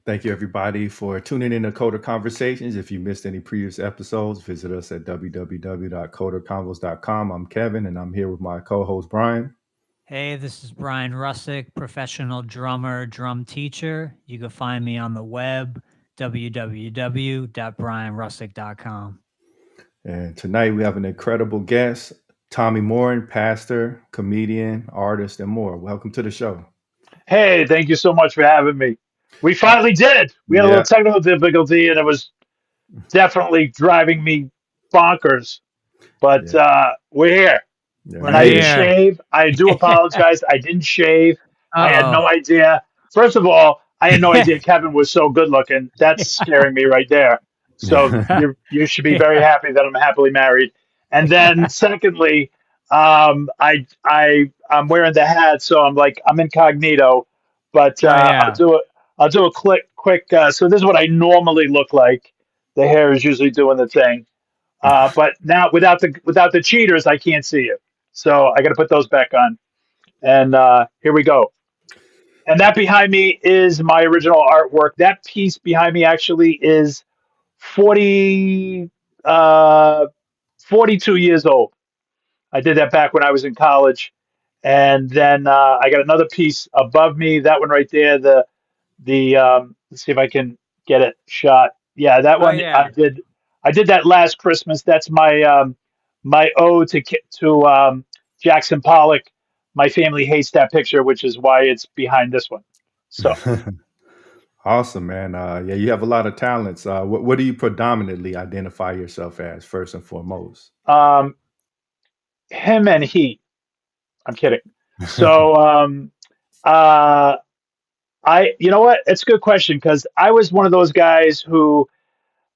Thank you, everybody, for tuning in to Coder Conversations. If you missed any previous episodes, visit us at www.coderconvos.com. I'm Kevin, and I'm here with my co host, Brian. Hey, this is Brian Russick, professional drummer, drum teacher. You can find me on the web, www.brianrussick.com. And tonight we have an incredible guest, Tommy Morin, pastor, comedian, artist, and more. Welcome to the show. Hey, thank you so much for having me. We Uh, finally did it. We had a little yeah, technical difficulty, and it was definitely driving me bonkers. But yeah, we're here, yeah, we and We're I made didn't it. here. shave. I do apologize. I didn't shave. I had Uh no idea. First of all, I had no oh. idea Kevin was so good looking. That's scaring me right there. So you should be very Yeah. happy that I'm happily married. And then secondly, I'm wearing the hat, so I'm like I'm incognito. But Oh, yeah. I'll do a quick. So this is what I normally look like. The hair is usually doing the thing. But now without the cheaters, I can't see you. So I got to put those back on. And here we go. And that behind me is my original artwork. That piece behind me actually is 40, uh, 42 years old. I did that back when I was in college. And then I got another piece above me. That one right there. The let's see if I can get it shot. Yeah, that Oh, one yeah. I did that last Christmas. That's my ode to Jackson Pollock. My family hates that picture, which is why it's behind this one. So Awesome, man. Yeah, you have a lot of talents. What do you predominantly identify yourself as, first and foremost? um, him and he. I'm kidding. So uh, you know what? It's a good question because I was one of those guys who,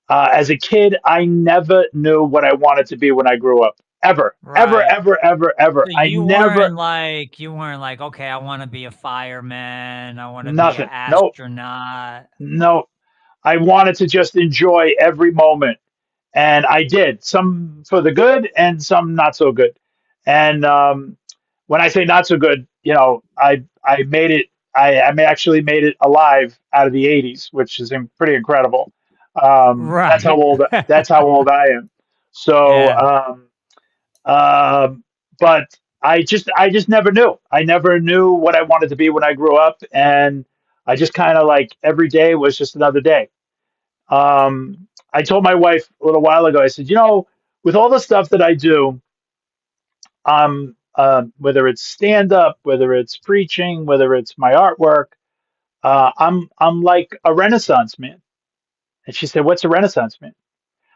as a kid, I never knew what I wanted to be when I grew up. Ever, ever, Right. ever, ever, ever. So I never, you weren't like, okay, I want to be a fireman. I want to be an nothing. No, astronaut. no. I wanted to just enjoy every moment. And I did, some for the good and some not so good. And when I say not so good, I made it. Actually made it alive out of the '80s, which is pretty incredible. That's how Right. old. That's how old I am. So, Yeah. um, but I just never knew. I never knew what I wanted to be when I grew up, and I just kind of like every day was just another day. I told my wife a little while ago. I said, with all the stuff that I do, whether it's stand up, whether it's preaching, whether it's my artwork, I'm like a Renaissance man. And she said, "What's a Renaissance man?"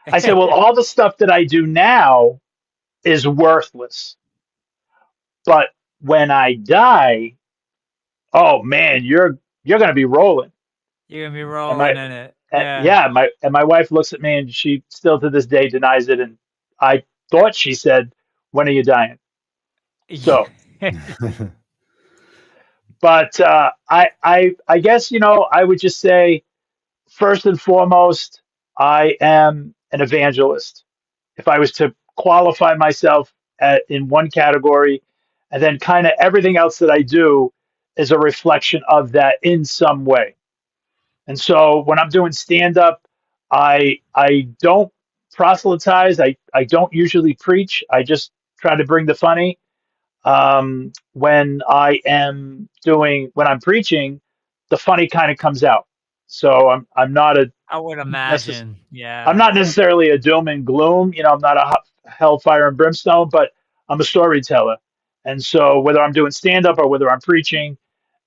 I said, "Well, all the stuff that I do now is worthless, but when I die, oh man, you're gonna be rolling." You're going to be And my rolling in it. and Yeah. yeah, my wife looks at me and she still to this day denies it. And I thought she said, "When are you dying?" So, but I guess I would just say first and foremost, I am an evangelist. If I was to qualify myself in one category, and then kind of everything else that I do is a reflection of that in some way. And so when I'm doing stand up, I don't proselytize. I don't usually preach. I just try to bring the funny. When I'm preaching, the funny kind of comes out. So I'm not a I would necess- imagine. I'm Yeah. not necessarily a doom and gloom. I'm not a hellfire and brimstone, but I'm a storyteller. And so whether I'm doing stand up or whether I'm preaching,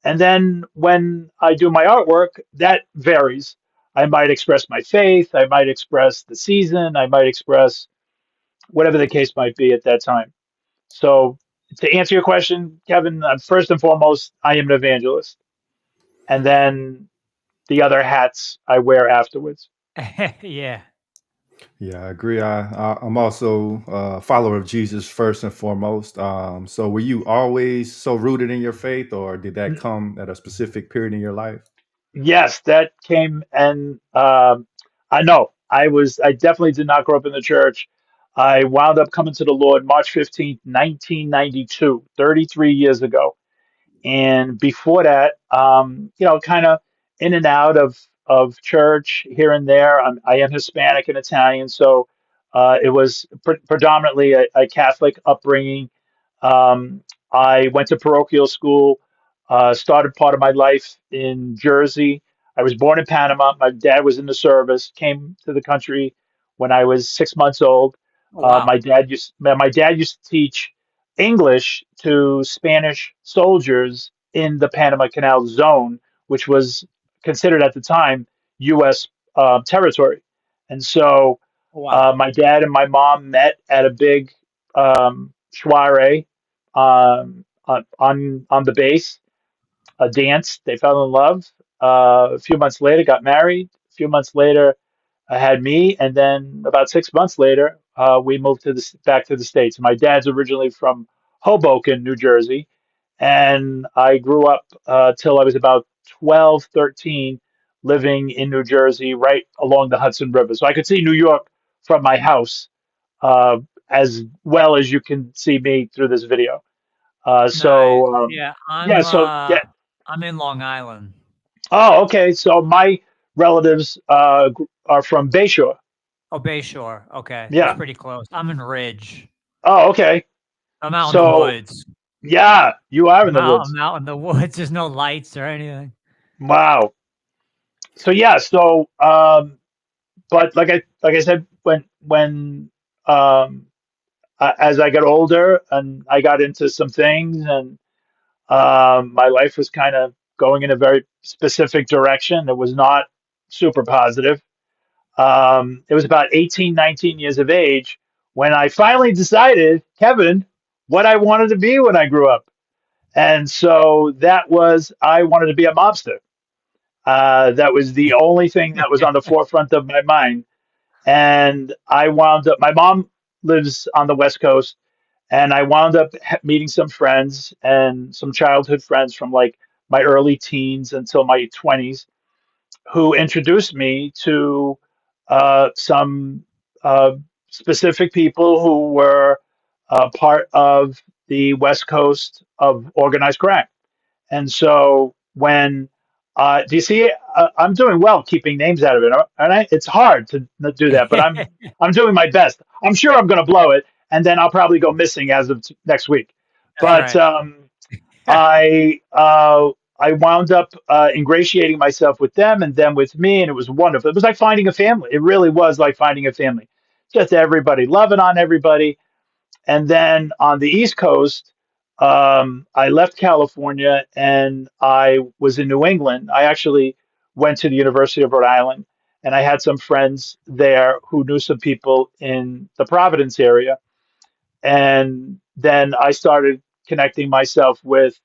and then when I do my artwork, that varies. I might express my faith, I might express the season, I might express whatever the case might be at that time. So to answer your question, Kevin, first and foremost, I am an evangelist, and then the other hats I wear afterwards. Yeah. Yeah, I agree. I'm also a follower of Jesus first and foremost. So were you always so rooted in your faith, or did that come at a specific period in your life? Yes, that came, and I know I definitely did not grow up in the church. I wound up coming to the Lord March 15th, 1992, 33 years ago. And before that, kind of in and out of. of church here and there. I am Hispanic and Italian, so it was predominantly a Catholic upbringing. Um, I went to parochial school, started part of my life in Jersey. I was born in Panama. My dad was in the service, came to the country when I was 6 months old. Oh, wow. My dad used to teach English to Spanish soldiers in the Panama Canal Zone, which was considered at the time U.S. Territory. And so Oh, wow. my dad and my mom met at a big soiree on the base, a dance. They fell in love. A few months later, got married. A few months later, I had me, and then about 6 months later, we moved back to the States. My dad's originally from Hoboken, New Jersey, and I grew up till I was about 12, 13, living in New Jersey, right along the Hudson River. So I could see New York from my house uh, as well as you can see me through this video. Nice. So Yeah, yeah, so yeah. I'm in Long Island. Oh, okay. So my relatives are from Bayshore. Oh, Bayshore. Okay, that's Yeah. pretty close. I'm in Ridge. Oh, okay. I'm out in the So woods. yeah, you are in the I'm woods. out in the woods. There's no lights or anything. Wow. So yeah. So but like I said, um, as I got older and I got into some things, and my life was kind of going in a very specific direction. It was not super positive. It was about 18, 19 years of age when I finally decided, Kevin, what I wanted to be when I grew up. And so that was, I wanted to be a mobster. That was the only thing that was on the forefront of my mind. And I wound up, my mom lives on the West Coast, and I wound up meeting some friends and some childhood friends from like my early teens until my 20s who introduced me to some uh, specific people who were part of the West Coast of organized crime. And so when do you see? I'm doing well keeping names out of it, and it's hard to not do that, but I'm doing my best. I'm sure I'm going to blow it, and then I'll probably go missing as of next week. That's But right. I wound up ingratiating myself with them and them with me, and it was wonderful. It was like finding a family. It really was like finding a family. Just everybody loving on everybody. And then on the East Coast, I left California and I was in New England. I actually went to the University of Rhode Island, and I had some friends there who knew some people in the Providence area. And then I started connecting myself with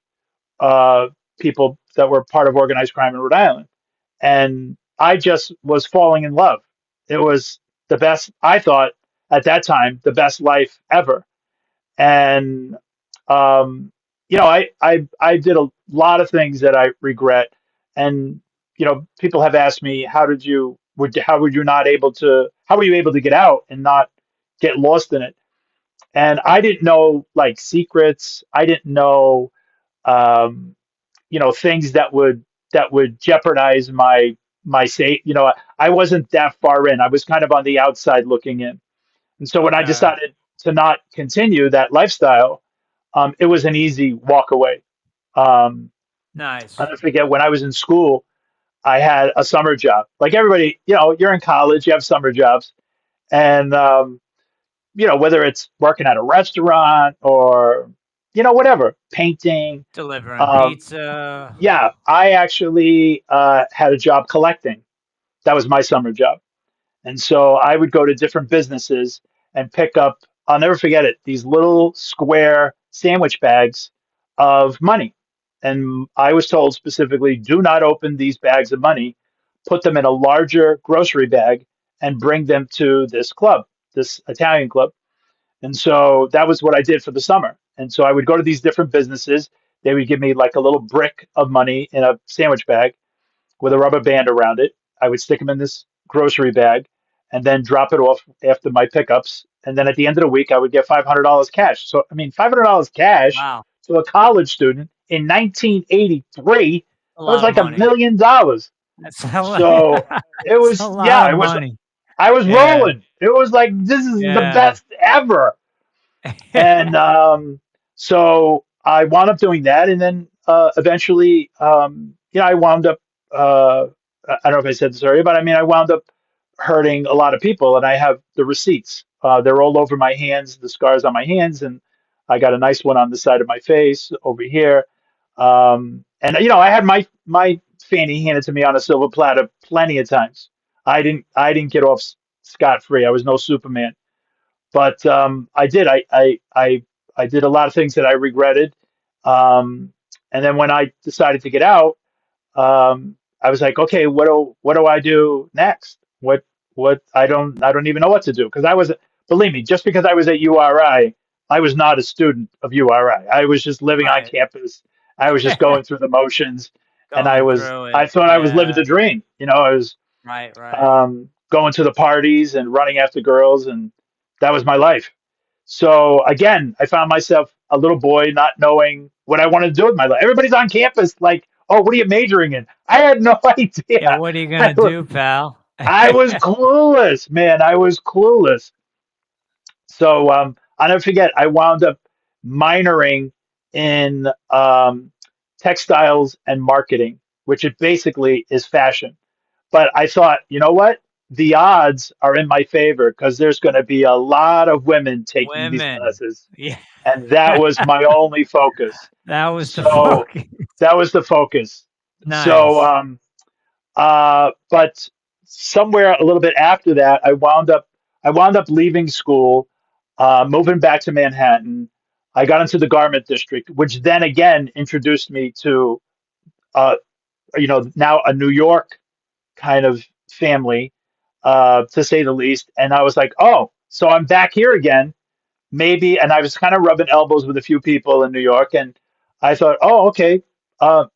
uh, people that were part of organized crime in Rhode Island. And I just was falling in love. It was the best, I thought at that time, the best life ever. And, um, I did a lot of things that I regret. And, people have asked me, how were you not able to, how were you able to get out and not get lost in it? And I didn't know like secrets. I didn't know, um, things that would jeopardize my safe. I wasn't that far in. I was kind of on the outside looking in. And so when I Okay. decided to not continue that lifestyle, it was an easy walk away. Um, I Nice. don't forget when I was in school, I had a summer job. Like everybody, you're in college, you have summer jobs, and whether it's working at a restaurant or whatever, painting. Delivering Um, pizza. yeah, I actually had a job collecting. That was my summer job. And so I would go to different businesses and pick up, I'll never forget it, these little square sandwich bags of money. And I was told specifically, do not open these bags of money, put them in a larger grocery bag and bring them to this club, this Italian club. And so that was what I did for the summer. And so I would go to these different businesses. They would give me like a little brick of money in a sandwich bag with a rubber band around it. I would stick them in this grocery bag and then drop it off after my pickups. And then at the end of the week, I would get $500 cash. So, I mean, $500 cash Wow. to a college student in 1983, A that was lot of like money. $1 million. That's a lot. So it It's a was, lot yeah, of it was. money. I was Yeah. rolling. It was like this is the Yeah. best ever. And so I wound up doing that, and then eventually, I wound up. I don't know if I said this already, but I mean, I wound up hurting a lot of people, and I have the receipts. They're all over my hands, the scars on my hands, and I got a nice one on the side of my face over here. And I had my fanny handed to me on a silver platter plenty of times. I didn't get off scot free. I was no Superman, but I did. I did a lot of things that I regretted. Um, and then when I decided to get out, I was like, okay, what do I do next? What I don't even know what to do, because I was, believe me, just because I was at URI, I was not a student of URI. I was just living on Right. campus. I was just going through the motions, and Going through I it. thought I was living Yeah. the dream. I was Right. Right. going to the parties and running after girls, and that was my life. So again, I found myself a little boy not knowing what I wanted to do with my life. Everybody's on campus like, "Oh, what are you majoring in?" I had no Yeah. idea. What are you I, gonna wa- do, pal? I was clueless, man. I was clueless. So I'll never forget. I wound up minoring in textiles and marketing, which it basically is fashion. But I thought, you know what? The odds are in my favor because there's going to be a lot of women taking these Women. classes. Yeah. And that was my only focus. That was the So focus. that was the focus. So, Nice. but somewhere a little bit after that, I wound up leaving school, moving back to Manhattan. I got into the garment district, which then again introduced me to, uh, now a New York kind of family, to say the least. And I was like, oh, so I'm back here again, maybe. And I was kind of rubbing elbows with a few people in New York, and I thought, oh, okay, uh,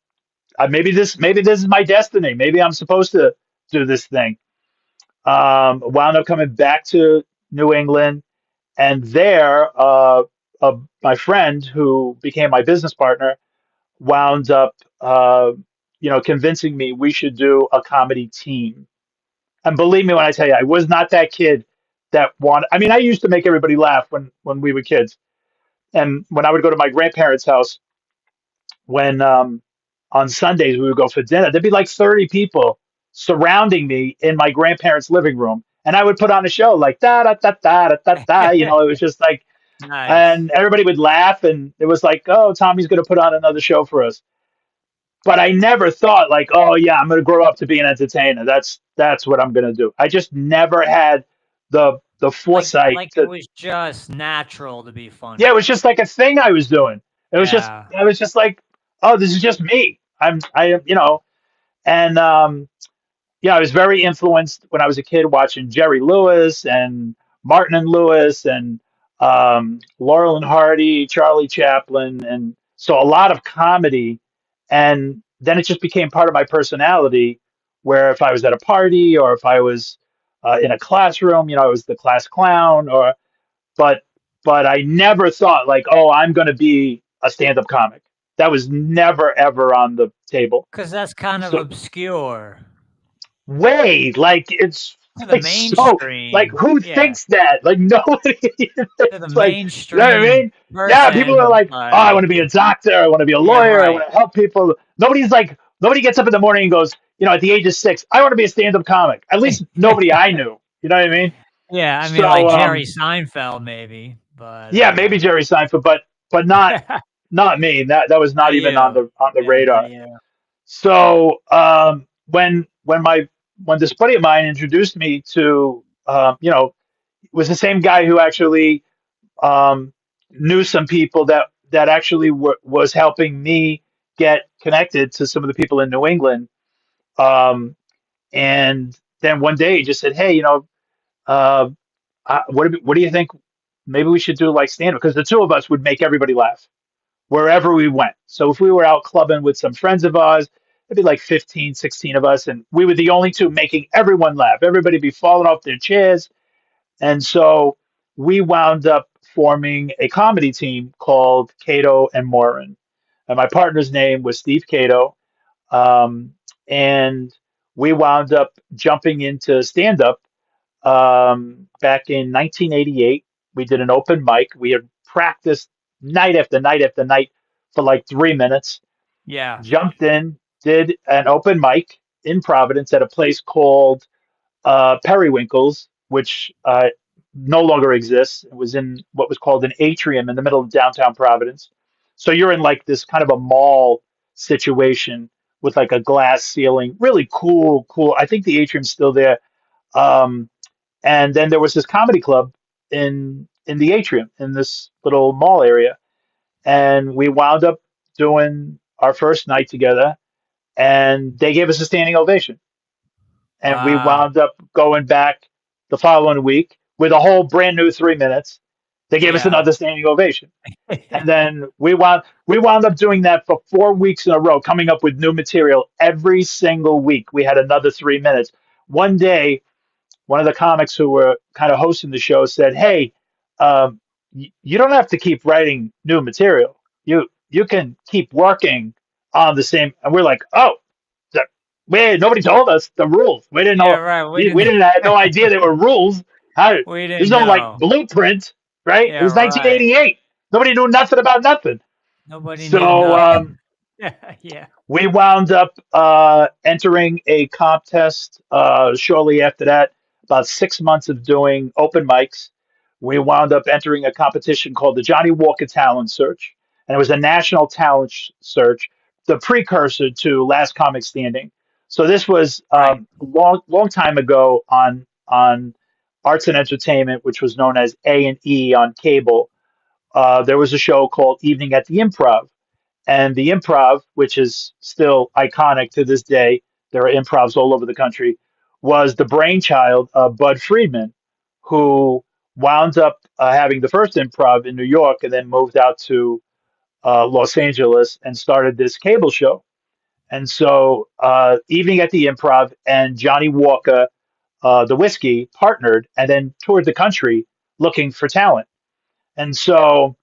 maybe this is my destiny. Maybe I'm supposed to do this thing. Wound up coming back to New England, and there, my friend who became my business partner wound up, convincing me we should do a comedy team. And believe me when I tell you, I was not that kid that wanted. I mean, I used to make everybody laugh when we were kids, and when I would go to my grandparents' house, when on Sundays we would go for dinner, there'd be like 30 people surrounding me in my grandparents' living room, and I would put on a show like da da da da da da da. It was just like, Nice. and everybody would laugh, and it was like, oh, Tommy's going to put on another show for us. But I never thought like, oh yeah, I'm going to grow up to be an entertainer. That's what I'm going to do. I just never had the foresight Like it to. was just natural to be Yeah, it funny. was just like a thing I was doing. It was just Yeah. I was just like, oh, this is just me. And I was very influenced when I was a kid watching Jerry Lewis and Martin and Lewis and Laurel and Hardy, Charlie Chaplin, and so a lot of comedy. And then it just became part of my personality. Where if I was at a party or if I was in a classroom, I was the class clown. But but I never thought like, oh, I'm going to be a stand-up comic. That was never ever on the table. Because that's kind of So obscure way like it's to the like so like mainstream. who Yeah. thinks that? Like nobody. To the It's like, you know what I mainstream mean? Yeah, people are person. like, oh, I want to be a doctor, I want to be a Yeah, lawyer, I right. want to help people. Nobody gets up in the morning and goes, at the age of 6, I want to be a stand-up comic. At least nobody I knew. You know what I mean? Yeah, I mean, like So Jerry Seinfeld, maybe, but yeah, maybe Jerry Seinfeld, but not me. That was not not even you. on the Yeah, not radar. you. So when this buddy of mine introduced me to, was the same guy who actually um, knew some people that actually was helping me get connected to some of the people in New England. Um, and then one day he just said, "Hey, uh, what do you think? Maybe we should do like stand up, because the two of us would make everybody laugh wherever we went. So if we were out clubbing with some friends of ours, it'd be like 15, 16 of us, and we were the only two making everyone laugh. Everybody be falling off their chairs." And so we wound up forming a comedy team called Cato and Morin. And my partner's name was Steve Cato. Um, and we wound up jumping into stand up back in 1988. We did an open mic. We had practiced night after night after night for like 3 minutes. Yeah. Jumped in, did an open mic in Providence at a place called Periwinkles, which no longer exists. It was in what was called an atrium in the middle of downtown Providence. So you're in like this kind of a mall situation with like a glass ceiling. Really cool, cool. I think the atrium's still there. Um, and then there was this comedy club in the atrium in this little mall area, and we wound up doing our first night together, and they gave us a standing ovation, and we Wow. wound up going back the following week with a whole brand new 3 minutes. They gave us Yeah. another standing ovation, and then we wound up doing that for 4 weeks in a row, coming up with new material every single week. We had another 3 minutes. One day, one of the comics who were kind of hosting the show said, "Hey, you don't have to keep writing new material. You can keep working on the same." And we're like, "Oh, that, wait, nobody told us the rules. We didn't Yeah, know. right. We didn't had no idea there were rules. How We there's didn't no like know. blueprint, right? It Yeah, was right. 1988. Nobody knew nothing about nothing. Nobody knew So nothing. Yeah. we wound up entering a contest shortly after that. About 6 months of doing open mics, we wound up entering a competition called the Johnny Walker Talent Search, and it was a national talent search, the precursor to Last Comic Standing. So this was Right. long, long time ago on Arts and Entertainment, which was known as A&E on cable. There was a show called Evening at the Improv, and the improv, which is still iconic to this day, there are improvs all over the country, was the brainchild of Bud Friedman, who wound up having the first improv in New York and then moved out to Los Angeles and started this cable show. And so, Evening at the Improv and Johnny Walker, the whiskey, partnered and then toured the country looking for talent. And so,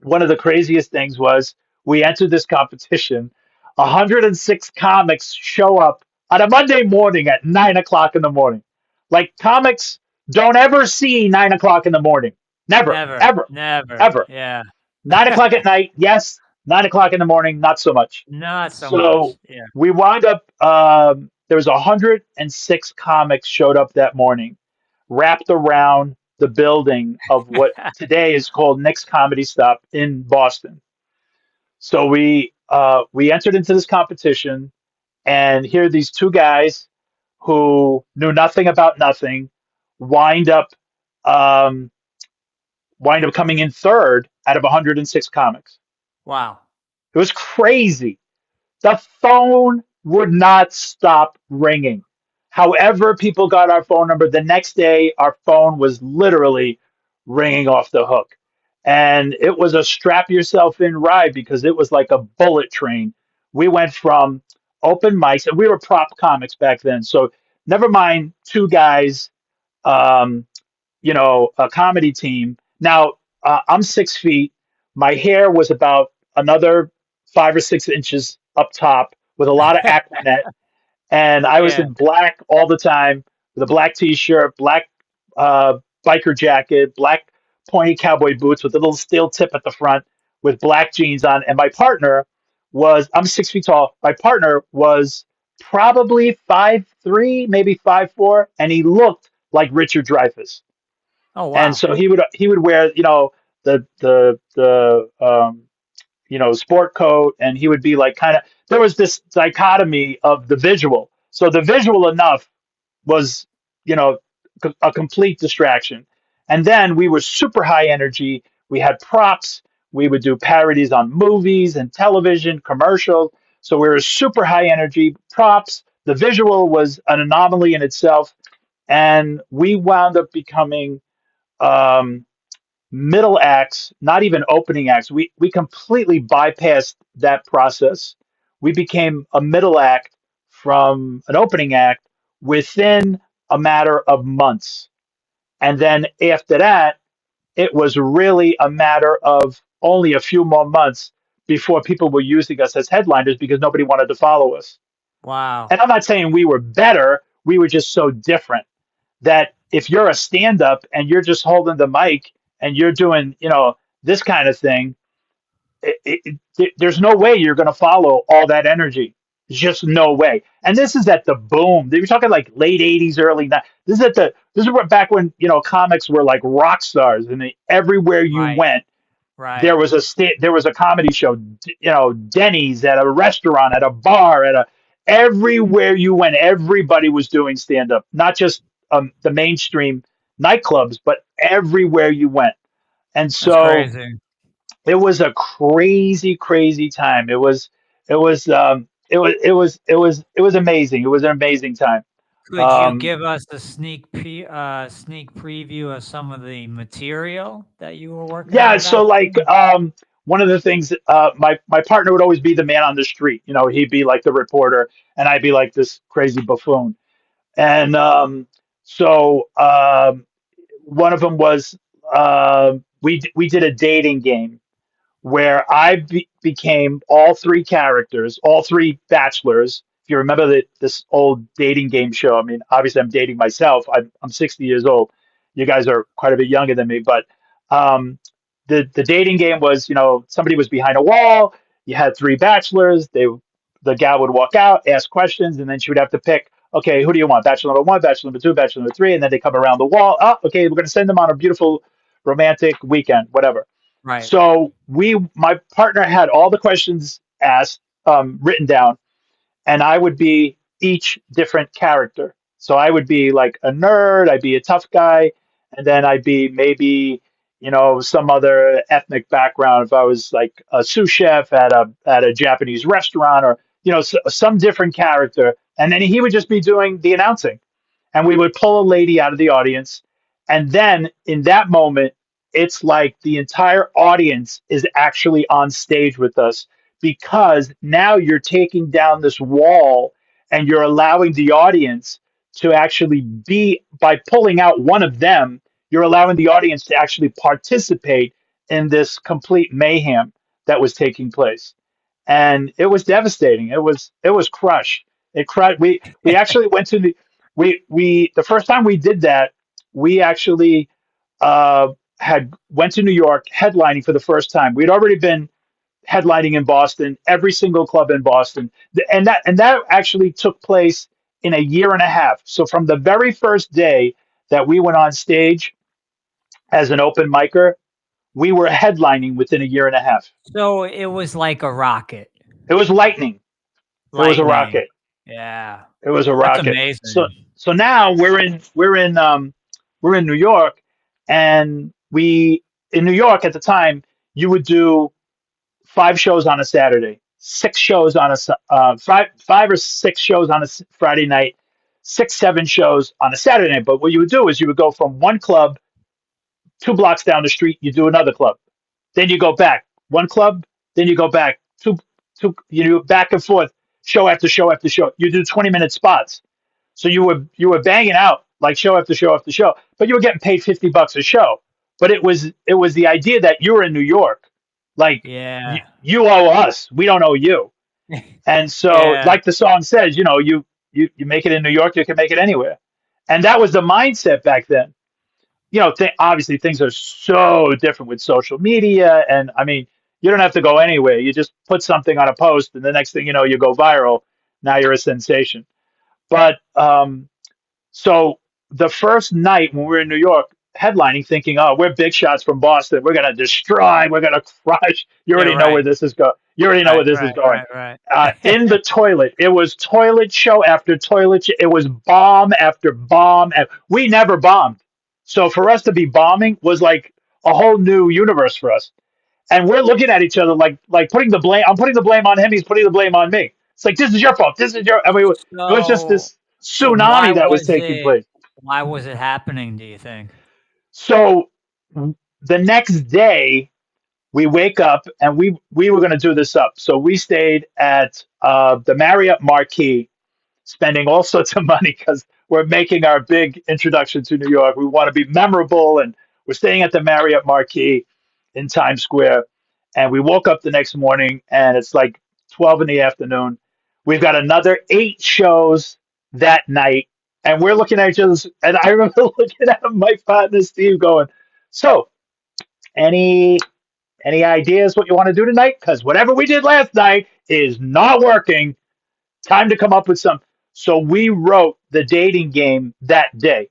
one of the craziest things was we entered this competition. 106 comics show up on a Monday morning at 9 o'clock in the morning. Like comics don't ever see 9 o'clock in the morning. Never, Never. ever, Never. ever. Yeah. 9 o'clock at night, yes. 9 o'clock in the morning, not so much. Not so So much. Yeah. we wound up. There was 106 comics showed up that morning, wrapped around the building of what today is called Nick's Comedy Stop in Boston. So we entered into this competition, and here are these two guys who knew nothing about nothing wind up um, wind up coming in third out of 106 comics. Wow. It was crazy. The phone would not stop ringing. However, people got our phone number, the next day, our phone was literally ringing off the hook. And it was a strap yourself in ride because it was like a bullet train. We went from open mics, and we were prop comics back then. So never mind two guys, um, a comedy team. Now, I'm 6 feet. My hair was about another 5 or 6 inches up top with a lot of Aquanet, and I was Yeah. in black all the time with a black T-shirt, black uh, biker jacket, black pointy cowboy boots with a little steel tip at the front, with black jeans on. And my partner I'm 6 feet tall. My partner was probably 5'3", maybe 5'4", and he looked like Richard Dreyfuss. Oh, And wow. so he would wear the sport coat, and he would be like kind of, there was this dichotomy of the visual. So the visual enough was, you know, a complete distraction. And then we were super high energy. We had props. We would do parodies on movies and television, commercials. So we were super high energy props. The visual was an anomaly in itself. And we wound up becoming um, middle acts, not even opening acts. We completely bypassed that process. We became a middle act from an opening act within a matter of months. And then after that, it was really a matter of only a few more months before people were using us as headliners because nobody wanted to follow us. Wow. And I'm not saying we were better, we were just so different that if you're a stand up and you're just holding the mic and you're doing, this kind of thing, there's no way you're going to follow all that energy. There's just no way. And this is at the boom. They were talking like late '80s, early '90s. This is what back when comics were like rock stars, and everywhere you Right. went, there Right. was there was a comedy show. Denny's, at a restaurant, at a bar, everywhere you went, everybody was doing stand up. Not just the mainstream nightclubs, but everywhere you went. And That's so crazy. it was a crazy, crazy time. It was amazing. It was an amazing time. Could you Um, give us a sneak preview of some of the material that you were working yeah. on So back like, then? one of the things, my partner would always be the man on the street. He'd be like the reporter, and I'd be like this crazy buffoon. And so one of them was, we did a dating game where became all three characters, all three bachelors. If you remember this old dating game show, I mean, obviously I'm dating myself. I'm 60 years old. You guys are quite a bit younger than me, but um, the dating game was, somebody was behind a wall. You had three bachelors. The gal would walk out, ask questions, and then she would have to pick. Okay, who do you want? Bachelor number one, bachelor number two, bachelor number three, and then they come around the wall. Oh, okay, we're going to send them on a beautiful romantic weekend, whatever. Right. So my partner had all the questions asked, written down, and I would be each different character. So I would be like a nerd, I'd be a tough guy, and then I'd be maybe, some other ethnic background. If I was like a sous chef at a Japanese restaurant, or some different character, and then he would just be doing the announcing, and we would pull a lady out of the audience. And then in that moment, it's like the entire audience is actually on stage with us, because now you're taking down this wall and you're allowing the audience to actually be, by pulling out one of them, you're allowing the audience to actually participate in this complete mayhem that was taking place. And it was devastating. It was crushed. It crushed. We actually went to the first time we did that, we actually had went to New York headlining for the first time. We'd already been headlining in Boston, every single club in Boston, and that actually took place in a year and a half. So from the very first day that we went on stage as an open micer, we were headlining within a year and a half. So it was like a rocket. It was lightning. It was a Lightning. rocket. Yeah. It was a That's rocket. So amazing. so now we're in New York, and we in New York at the time, you would do 5 shows on a Saturday, 6 shows on five or 6 shows on a Friday night, 6, 7 shows on a Saturday night. But what you would do is you would go from one club 2 blocks down the street, you do another club, then you go back one club, then you go back you do back and forth, show after show after show. You do 20-minute spots, so you were banging out like show after show after show, but you were getting paid $50 a show. But it was the idea that you were in New York, like Yeah. you owe us, we don't owe you. And so, Yeah. like the song says, you make it in New York, you can make it anywhere. And that was the mindset back then. Obviously things are so different with social media, and I mean, you don't have to go anywhere. You just put something on a post, and the next thing you know, you go viral. Now you're a sensation. But so the first night when we were in New York headlining, thinking, "Oh, we're big shots from Boston. We're gonna destroy. We're gonna crush." You Yeah. already know where Right. this is going. You already know Right. where this is Right. going. Right. Right. In the toilet, it was toilet show after toilet. It was bomb after bomb. And we never bombed. So for us to be bombing was like a whole new universe for us. And we're looking at each other like putting the blame. I'm putting the blame on him. He's putting the blame on me. It's like, this is your fault. This is your. I mean, it was just So this so why tsunami that was was taking it place. why was it happening, do you think? So the next day, we wake up, and we were going to do this up. So we stayed at the Marriott Marquis, spending all sorts of money because we're making our big introduction to New York. We want to be memorable, and we're staying at the Marriott Marquis in Times Square. And we woke up the next morning, and it's like 12 in the afternoon. We've got another 8 shows that night, and we're looking at each other. And I remember looking at my partner Steve, going, "So, any any ideas what you want to do tonight? Because whatever we did last night is not working. Time to come up with some." So we wrote the dating game that day.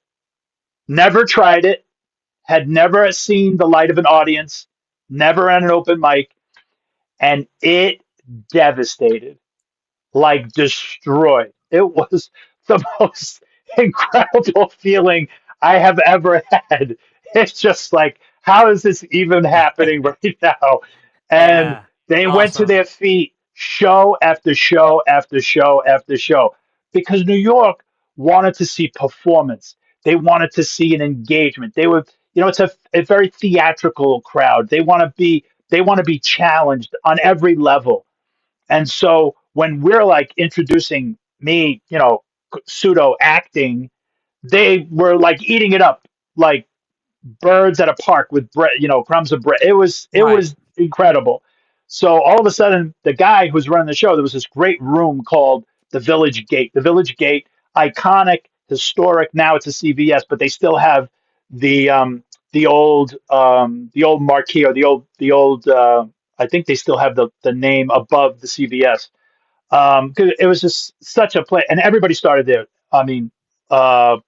Never tried it. Had never seen the light of an audience. Never on an open mic, and it devastated, like destroyed. It was the most incredible feeling I have ever had. It's just like, how is this even happening right now? And Yeah. they went to Awesome. their feet show after show after show after show because New York wanted to see performance. They wanted to see an engagement. They were, it's a very theatrical crowd. They want to be challenged on every level. And so when we're like introducing me, pseudo acting, they were like eating it up like birds at a park with bread, crumbs of bread. It Right. was incredible. So all of a sudden, the guy who's running the show, there was this great room called the Village Gate. The Village Gate, iconic, historic. Now it's a CVS, but they still have the old marquee, or the old. I think they still have the name above the CVS. 'Cause it was just such a play, and everybody started there. I mean, uh,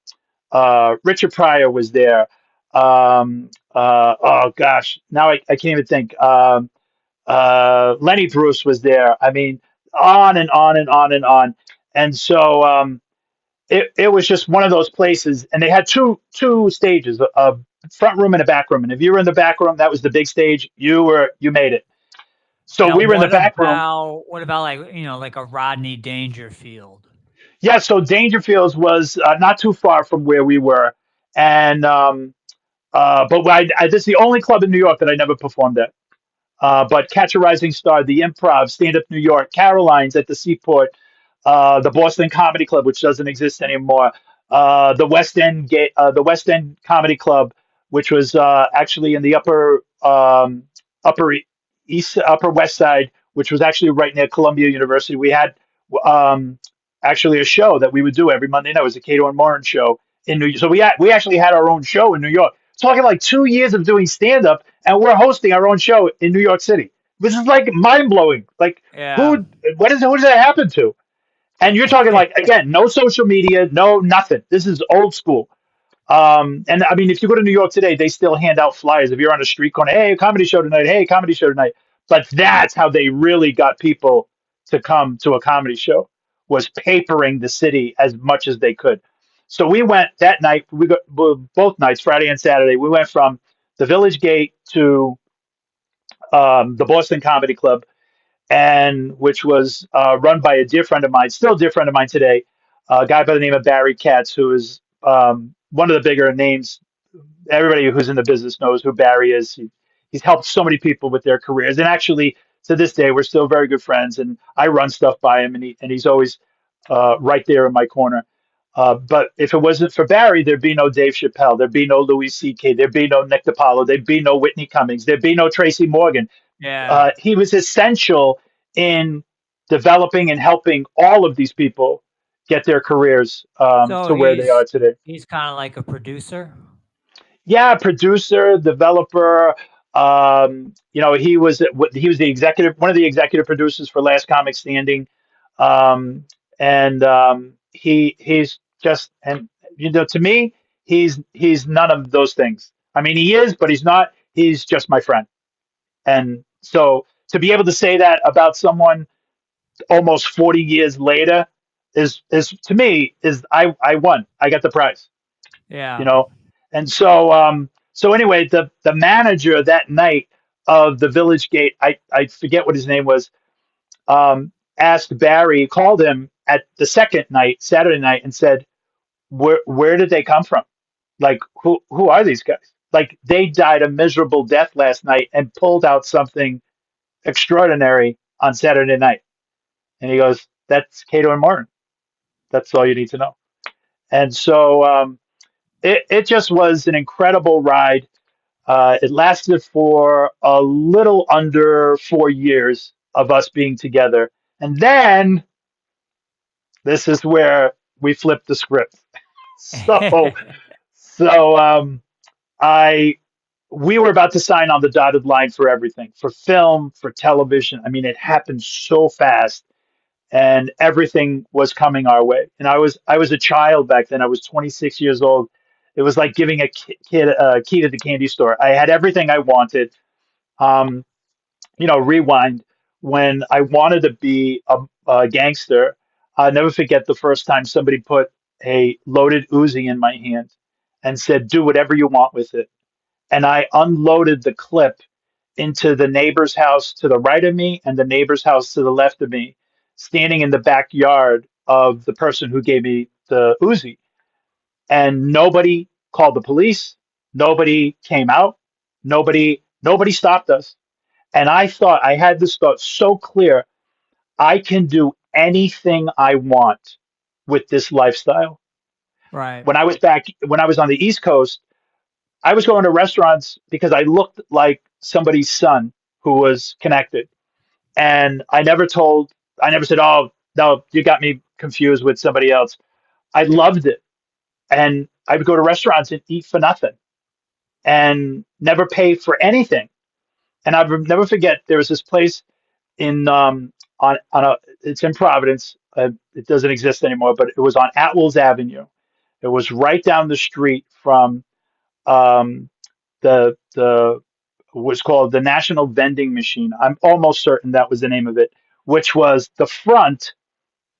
Richard Pryor was there. Oh gosh, now I can't even think. Lenny Bruce was there. I mean, on and on and on and on. And so it was just one of those places, and they had two stages, a front room and a back room. And if you were in the back room, that was the big stage. You made it. So Now, we were in the back room. what about like, like a Rodney Dangerfield? Yeah, so Dangerfields was not too far from where we were, and but this is the only club in New York that I never performed at. But Catch a Rising Star, the Improv, Stand Up New York, Caroline's at the Seaport, the Boston Comedy Club, which doesn't exist anymore, the West End Comedy Club, which was actually in the upper east, upper west side, which was actually right near Columbia University. We had um, actually a show that we would do every Monday night. It was a Cato and Morin show in New York. So we actually had our own show in New York. Talking like 2 years of doing stand up, and we're hosting our own show in New York City. This is like mind blowing. Like, Yeah. who? Who does that happen to? And you're talking like, again, no social media, no nothing. This is old school. And I mean, if you go to New York today, they still hand out flyers. If you're on a street corner, hey, comedy show tonight. Hey, comedy show tonight. But that's how they really got people to come to a comedy show, was papering the city as much as they could. So we went that night. We got both nights, Friday and Saturday. We went from the Village Gate to the Boston Comedy Club, and which was run by a dear friend of mine, still a dear friend of mine today, a guy by the name of Barry Katz, who is one of the bigger names. Everybody who's in the business knows who Barry is. He's helped so many people with their careers, and actually to this day, we're still very good friends. And I run stuff by him, and he's always right there in my corner. But if it wasn't for Barry, there'd be no Dave Chappelle, there'd be no Louis C.K., there'd be no Nick DiPaolo, there'd be no Whitney Cummings, there'd be no Tracy Morgan. Yeah. He was essential in developing and helping all of these people get their careers So to where they are today. he's kind of like a producer. Yeah, producer, developer. He was the executive, one of the executive producers for Last Comic Standing, and he's just, and to me, he's none of those things. I mean, he is, but he's not. He's just my friend. And so to be able to say that about someone almost 40 years later is to me, is I won. I got the prize, you Yeah. know. And so anyway, the manager that night of the Village Gate, I forget what his name was, asked Barry, called him at the second night, Saturday night, and said, where did they come from? Like, who are these guys? Like, they died a miserable death last night and pulled out something extraordinary on Saturday night. And he goes, that's Cato and Martin. That's all you need to know. And so it just was an incredible ride. It lasted for a little under 4 years of us being together. And then This is where we flip the script. So, so I we were about to sign on the dotted line for everything, for film, for television. I mean, it happened so fast, and everything was coming our way. And I was a child back then. I was 26 years old. It was like giving a kid a key to the candy store. I had everything I wanted. Um, rewind when I wanted to be a gangster. I'll never forget the first time somebody put a loaded Uzi in my hand and said, "Do whatever you want with it." And I unloaded the clip into the neighbor's house to the right of me and the neighbor's house to the left of me, standing in the backyard of the person who gave me the Uzi. And nobody called the police. Nobody came out. Nobody stopped us. And I thought, I had this thought so clear, I can do anything I want with this lifestyle. Right. When I was on the East Coast, I was going to restaurants because I looked like somebody's son who was connected. And I never said, "Oh, no, you got me confused with somebody else." I loved it. And I would go to restaurants and eat for nothing and never pay for anything. And I will never forget, there was this place in on a it's in Providence. It doesn't exist anymore, but it was on Atwells Avenue. It was right down the street from um, the was called the National Vending Machine. I'm almost certain that was the name of it, which was the front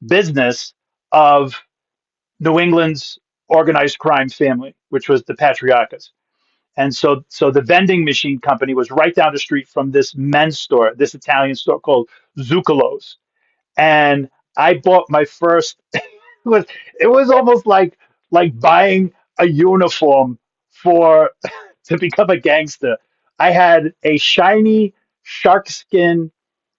business of New England's organized crime family, which was the Patriarchas. And so the vending machine company was right down the street from this men's store, this Italian store called Zuccolo's. And I bought my first was it was almost like buying a uniform for to become a gangster. I had a shiny sharkskin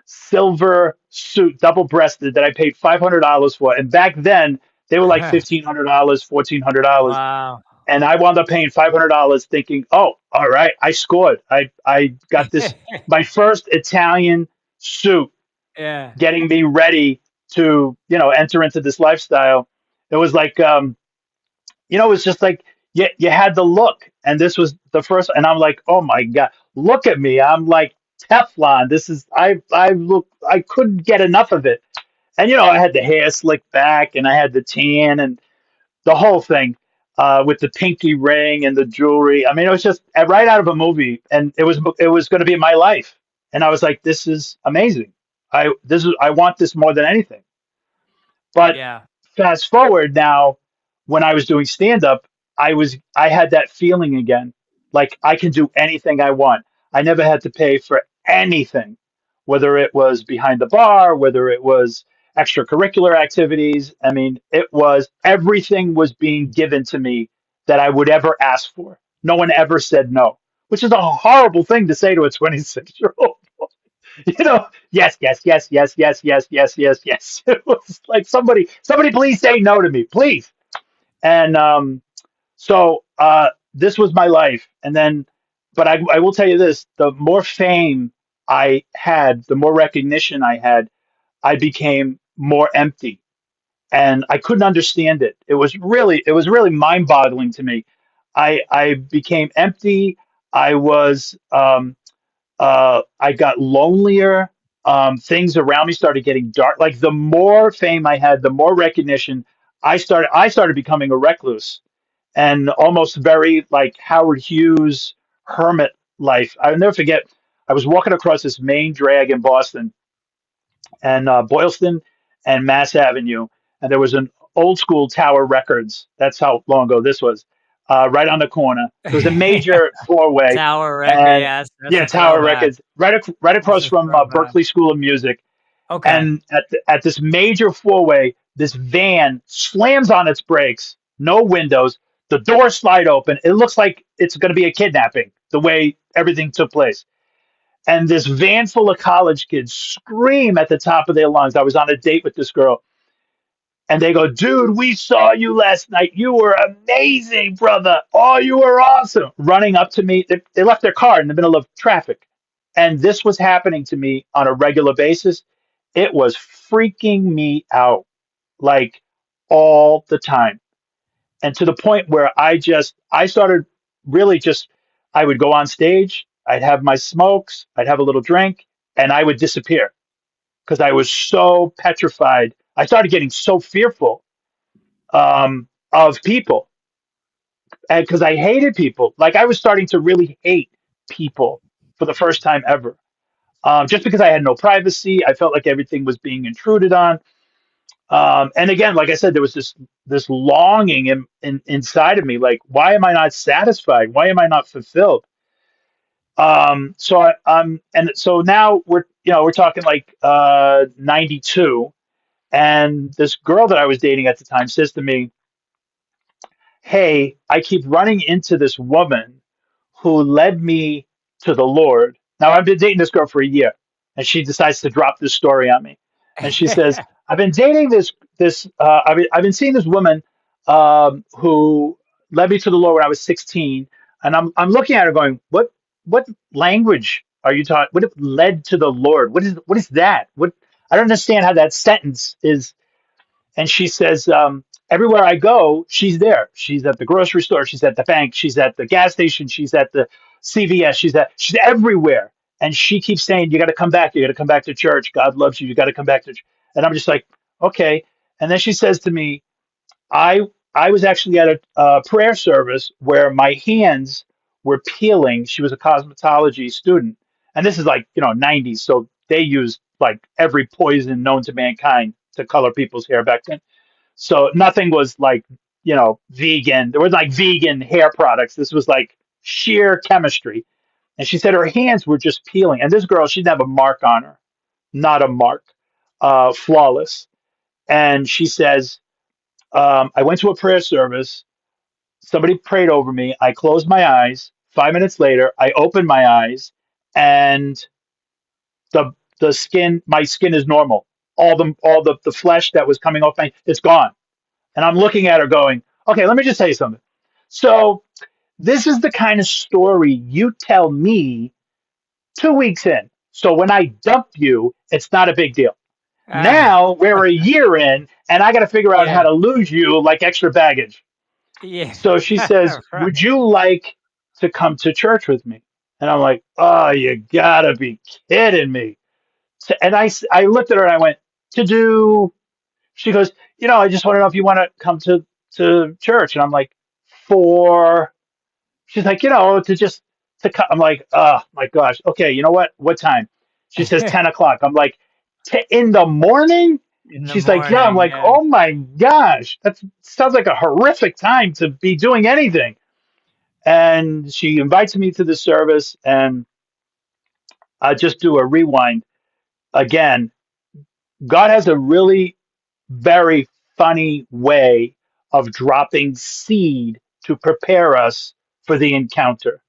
silver suit, double breasted, that I paid $500 for. And back then they were like $1,500, $1,400. Wow. And I wound up paying $500 thinking, oh, all right, I scored. I got this, my first Italian suit, Yeah. getting me ready to, enter into this lifestyle. It was like, it was just like you had the look, and this was the first, and I'm like, oh my god, look at me, I'm like Teflon. This is I look, I couldn't get enough of it, and I had the hair slicked back, and I had the tan, and the whole thing. With the pinky ring and the jewelry, I mean, it was just right out of a movie, and it was going to be my life, and I was like, this is amazing. I want this more than anything. But Yeah. fast forward now, when I was doing stand up, I had that feeling again. Like I can do anything I want. I never had to pay for anything, whether it was behind the bar, whether it was extracurricular activities. I mean, it was everything was being given to me that I would ever ask for. No one ever said no, which is a horrible thing to say to a 26-year-old. Yes, yes, yes, yes, yes, yes, yes, yes, yes. It was like somebody please say no to me, please. And this was my life. And then, but I will tell you this: the more fame I had, the more recognition I had, I became more empty, and I couldn't understand it. It was really mind-boggling to me. I became empty. I was I got lonelier. Things around me started getting dark. Like the more fame I had, the more recognition I started becoming a recluse, and almost very like Howard Hughes hermit life. I'll never forget. I was walking across this main drag in Boston, and Boylston and Mass Avenue, and there was an old school Tower Records. That's how long ago this was. Right on the corner. It was a major four-way, Tower record. and Yes, that's yeah, a Tower throwback. Records, right That's across a from throwback. Berkeley School of Music. Okay. And at this major four-way, this van slams on its brakes, no windows, the doors slide open. It looks like it's going to be a kidnapping, the way everything took place. And this van full of college kids scream at the top of their lungs. I was on a date with this girl, and they go, "Dude, we saw you last night. You were amazing, brother. Oh, you were awesome." Running up to me. They left their car in the middle of traffic. And this was happening to me on a regular basis. It was freaking me out. like all the time. And to the point where I started really just, I would go on stage, I'd have my smokes, I'd have a little drink, and I would disappear because I was so petrified. I started getting so fearful of people, and because I hated people. Like I was starting to really hate people for the first time ever. Just because I had no privacy, I felt like everything was being intruded on. And again, like I said, there was this longing inside of me, like, why am I not satisfied? Why am I not fulfilled? And so now we're talking like 92, and this girl that I was dating at the time says to me, hey, I keep running into this woman who led me to the Lord. Now, I've been dating this girl for a year, and she decides to drop this story on me. And she says, I've been dating I've been seeing this woman who led me to the Lord when I was 16. And I'm looking at her going, what language are you talking? What if led to the Lord? What is that? I don't understand how that sentence is. And she says, everywhere I go, she's there. She's at the grocery store. She's at the bank. She's at the gas station. She's at the CVS. She's everywhere. And she keeps saying, you got to come back. You got to come back to church. God loves you. You got to come back to church. And I'm just like, okay. And then she says to me, I I was actually at a prayer service where my hands were peeling. She was a cosmetology student, and this is like 90s, so they used like every poison known to mankind to color people's hair back then. So nothing was like vegan. There was like vegan hair products. This was like sheer chemistry. And she said her hands were just peeling. And this girl, she didn't have a mark on her, not a mark, flawless. And she says, I went to a prayer service. Somebody prayed over me. I closed my eyes. 5 minutes later, I opened my eyes, and the my skin is normal. All the flesh that was coming off it's gone. And I'm looking at her going, okay, let me just tell you something. So this is the kind of story you tell me 2 weeks in. So when I dump you, it's not a big deal. Ah, Now we're a year in, and I got to figure out how yeah, to lose you like extra baggage. yeah, So she says, would right. you like to come to church with me? And I'm like, oh, you gotta be kidding me. And I looked at her and I went, to do, she goes, I just want to know if you want to come to church. And I'm like, for, she's like, to just, to come. I'm like, oh my gosh. Okay. You know what time? She says 10 o'clock. I'm like, in the morning? In the She's like, yeah. I'm morning, like, yeah. oh my gosh. That sounds like a horrific time to be doing anything. And she invites me to the service, and I just do a rewind again. God has a really very funny way of dropping seed to prepare us for the encounter.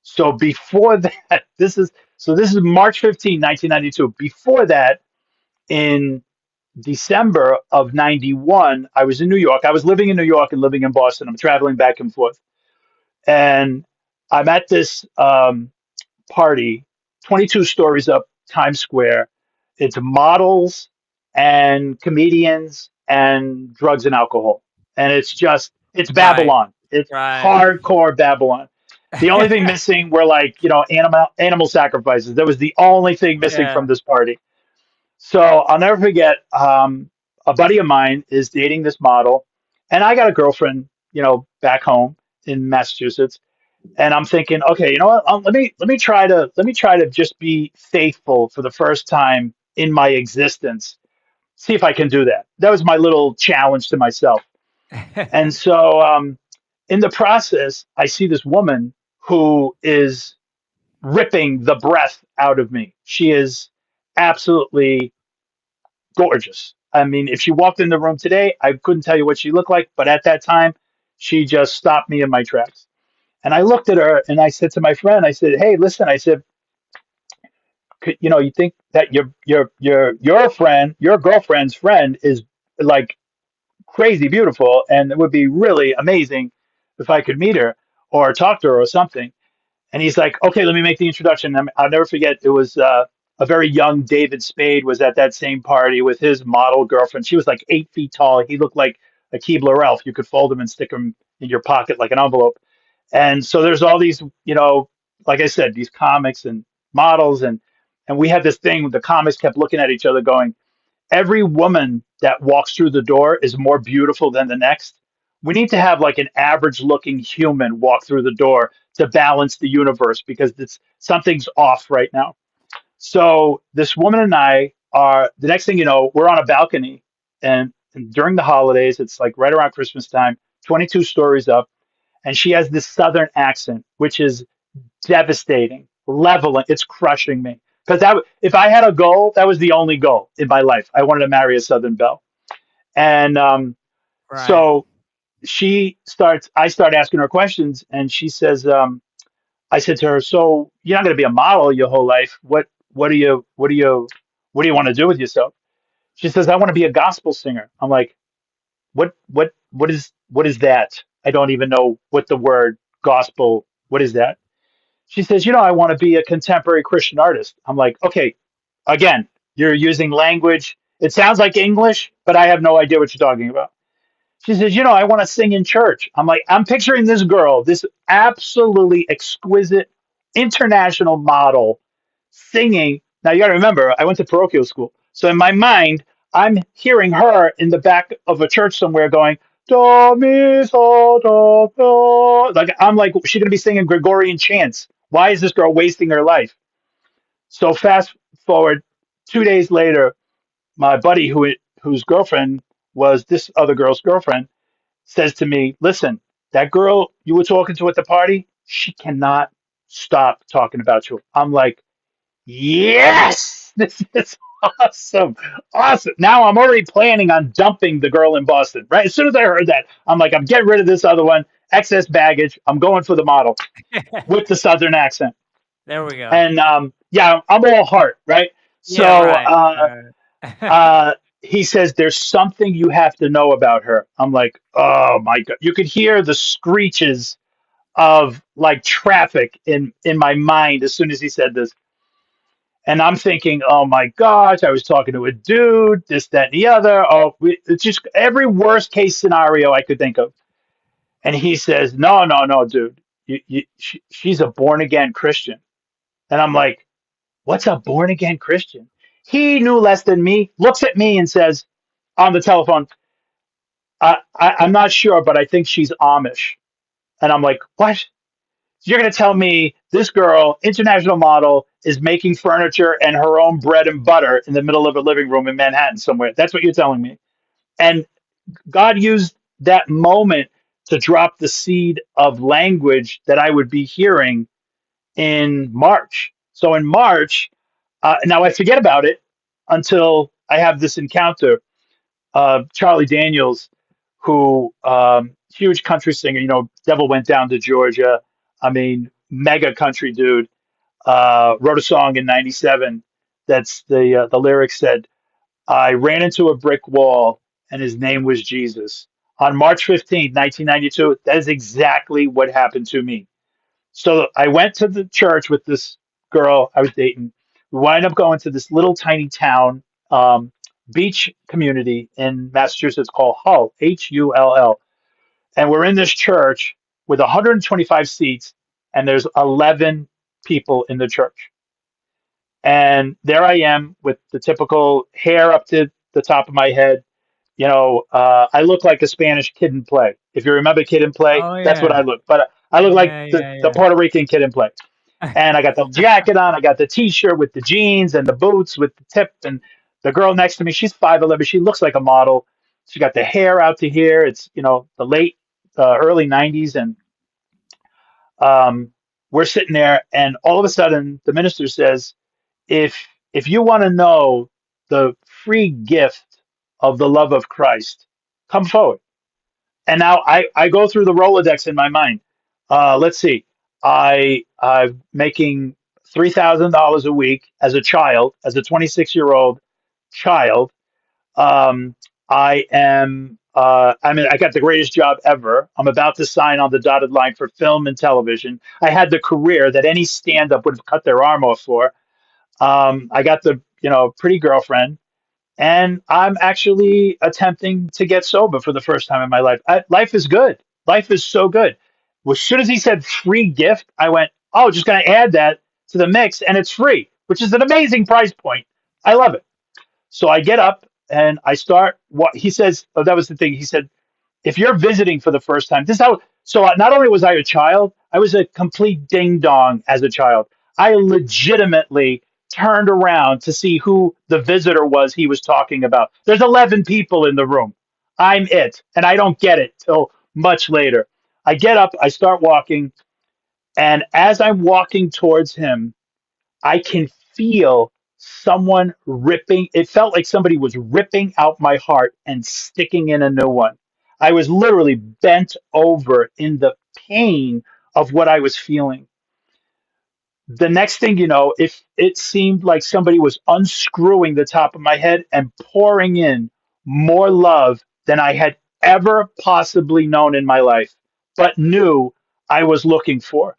So before that, this is March 15, 1992. Before that, in December of 91, I was in New York. I was living in New York and living in Boston. I'm traveling back and forth. And I'm at this party, 22 stories up Times Square. It's models and comedians and drugs and alcohol. And it's Right, Babylon. It's right. hardcore Babylon. The only thing missing were like, animal sacrifices. That was the only thing missing from Yeah, this party. So I'll never forget, a buddy of mine is dating this model, and I got a girlfriend, back home in Massachusetts. And I'm thinking, okay, you know what? Let me try to just be faithful for the first time in my existence. See if I can do that. That was my little challenge to myself. And so, in the process, I see this woman who is ripping the breath out of me. She is absolutely gorgeous. I mean, if she walked in the room today, I couldn't tell you what she looked like, but at that time, she just stopped me in my tracks. And I looked at her and I said to my friend, I said, "Hey, listen," I said, you think that your friend, your girlfriend's friend is like crazy beautiful, and it would be really amazing if I could meet her or talk to her or something." And he's like, "Okay, let me make the introduction." I'll never forget. It was a very young David Spade was at that same party with his model girlfriend. She was like 8 feet tall. He looked like a Keebler elf. You could fold him and stick him in your pocket like an envelope. And so there's all these, like I said, these comics and models, and we had this thing. The comics kept looking at each other, going, every woman that walks through the door is more beautiful than the next. We need to have like an average looking human walk through the door to balance the universe because something's off right now. So this woman and I are, the next thing you know, we're on a balcony, and during the holidays, it's like right around Christmas time, 22 stories up, and she has this southern accent, which is devastating, leveling. It's crushing me because if I had a goal, that was the only goal in my life. I wanted to marry a Southern belle, and Right. so I start asking her questions, and she says, I said to her, "So you're not going to be a model your whole life? What do you want to do with yourself?" She says, "I want to be a gospel singer." I'm like, what is that? I don't even know what the word gospel. What is that? She says, "I want to be a contemporary Christian artist." I'm like, okay, again, you're using language. It sounds like English, but I have no idea what you're talking about. She says, "I want to sing in church." I'm like, I'm picturing this girl, this absolutely exquisite international model singing. Now you got to remember, I went to parochial school. So in my mind, I'm hearing her in the back of a church somewhere going, Do, mi, so, do, do. Like, I'm like, she's going to be singing Gregorian chants. Why is this girl wasting her life? So fast forward 2 days later, my buddy whose girlfriend was this other girl's girlfriend says to me, "Listen, that girl you were talking to at the party, she cannot stop talking about you." I'm like, yes, this is awesome. Awesome. Now I'm already planning on dumping the girl in Boston. Right. As soon as I heard that, I'm like, I'm getting rid of this other one. Excess baggage. I'm going for the model with the Southern accent. There we go. And yeah, I'm all heart. Right. Yeah, So right. he says, "There's something you have to know about her." I'm like, oh my God. You could hear the screeches of like traffic in my mind as soon as he said this. And I'm thinking, oh my gosh, I was talking to a dude, this, that, and the other. Oh, it's just every worst case scenario I could think of. And he says, no, no, no, dude. She's a born again Christian. And I'm like, what's a born again Christian? He knew less than me, looks at me and says on the telephone, I'm not sure, but I think she's Amish. And I'm like, what? You're going to tell me this girl, international model, is making furniture and her own bread and butter in the middle of a living room in Manhattan somewhere? That's what you're telling me. And God used that moment to drop the seed of language that I would be hearing in March. So in March, now I forget about it until I have this encounter. Charlie Daniels, who huge country singer, Devil Went Down to Georgia. I mean, mega country dude. Wrote a song in '97 that's the lyrics said, "I ran into a brick wall and his name was Jesus." On March 15th, 1992, that is exactly what happened to me. So I went to the church with this girl I was dating. We wind up going to this little tiny town, beach community in Massachusetts called Hull, Hull. And we're in this church with 125 seats, and there's 11 people in the church. And there I am with the typical hair up to the top of my head. I look like a Spanish kid in play. If you remember Kid in Play, Oh that's what yeah. I look. But I look like Yeah, the yeah, Puerto Rican kid in play. And I got the yeah. jacket on, I got the t-shirt with the jeans and the boots with the tip. And the girl next to me, she's 5'11". She looks like a model. She got the hair out to here. It's the late early '90s, and um, we're sitting there, and all of a sudden the minister says, if you want to know the free gift of the love of Christ, come forward. And now I go through the Rolodex in my mind. Let's see. I'm making $3,000 a week as a child, as a 26-year-old child. I am. I mean, I got the greatest job ever. I'm about to sign on the dotted line for film and television. I had the career that any stand-up would have cut their arm off for. I got the pretty girlfriend, and I'm actually attempting to get sober for the first time in my life. Life is good. Life is so good. As soon as he said free gift, I went, oh, just going to add that to the mix, and it's free, which is an amazing price point. I love it. So I get up and I start. What he says, oh, that was the thing. He said, if you're visiting for the first time, this is how. So not only was I a child, I was a complete ding dong as a child. I legitimately turned around to see who the visitor was he was talking about. There's 11 people in the room. I'm it, and I don't get it till much later. I get up, I start walking, and as I'm walking towards him, I can feel someone ripping. It felt like somebody was ripping out my heart and sticking in a new one. I was literally bent over in the pain of what I was feeling. The next thing you know, if it seemed like somebody was unscrewing the top of my head and pouring in more love than I had ever possibly known in my life, but knew I was looking for.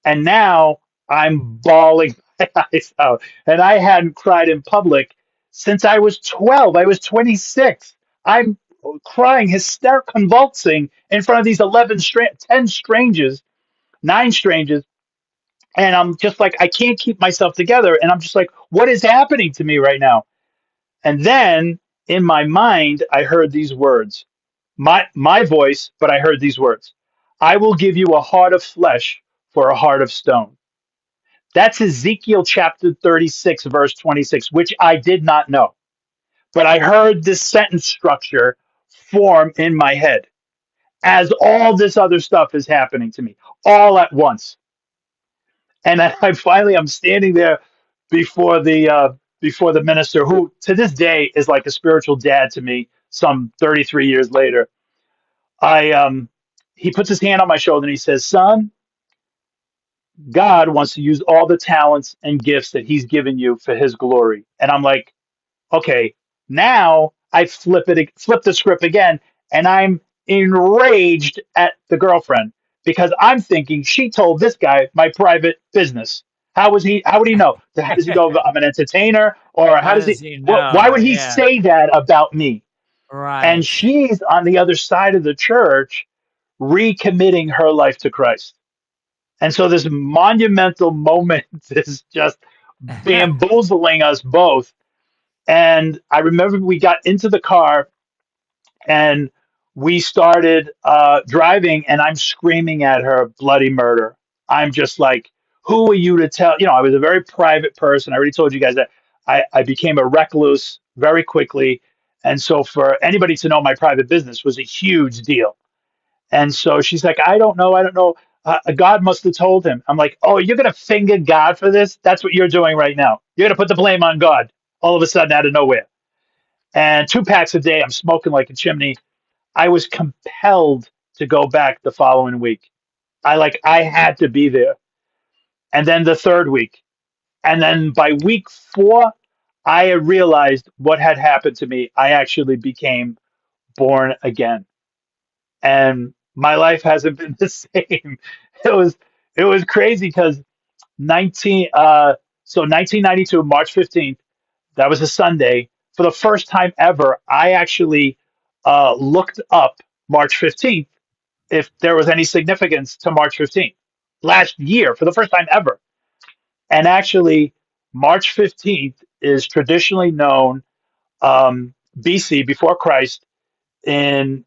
And now I'm bawling my eyes out. And I hadn't cried in public since I was 12. I was 26. I'm crying, hysterical, convulsing in front of these 10 strangers, 9 strangers. And I'm just like, I can't keep myself together. And I'm just like, what is happening to me right now? And then in my mind, I heard these words, my voice, but I heard these words: I will give you a heart of flesh for a heart of stone. That's Ezekiel chapter 36, verse 26, which I did not know. But I heard this sentence structure form in my head as all this other stuff is happening to me all at once. And I'm standing there before the minister, who to this day is like a spiritual dad to me. Some 33 years later, I he puts his hand on my shoulder and he says, "Son, God wants to use all the talents and gifts that He's given you for His glory." And I'm like, okay, now I flip the script again, and I'm enraged at the girlfriend because I'm thinking she told this guy my private business. How would he know? How does he go, I'm an entertainer? Or how How does he, does he why know? would he Yeah. say that about me? And Right. she's on the other side of the church recommitting her life to Christ. And so this monumental moment is just bamboozling us both. And I remember we got into the car and we started driving, and I'm screaming at her bloody murder. I'm just like, who are you to tell? I was a very private person. I already told you guys that I became a recluse very quickly. And so for anybody to know my private business was a huge deal. And so she's like, I don't know. I don't know. God must have told him. I'm like, oh, you're going to finger God for this? That's what you're doing right now. You're going to put the blame on God all of a sudden out of nowhere. And 2 packs a day, I'm smoking like a chimney. I was compelled to go back the following week. I had to be there. And then the third week. And then by week 4, I had realized what had happened to me. I actually became born again. And my life hasn't been the same. It was it was crazy because 1992, March 15th, that was a Sunday. For the first time ever, I actually looked up March 15th if there was any significance to March 15th last year for the first time ever. And actually, March 15th is traditionally known, BC, before Christ, in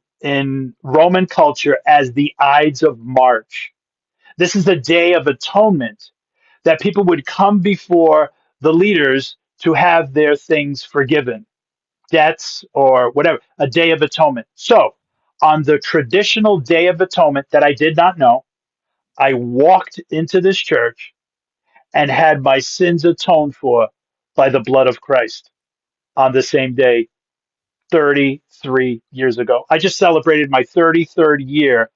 Roman culture as the Ides of March. This is the Day of Atonement, that people would come before the leaders to have their things forgiven, debts or whatever, a Day of Atonement. So, on the traditional Day of Atonement that I did not know, I walked into this church and had my sins atoned for by the blood of Christ on the same day 33 years ago. I just celebrated my 33rd year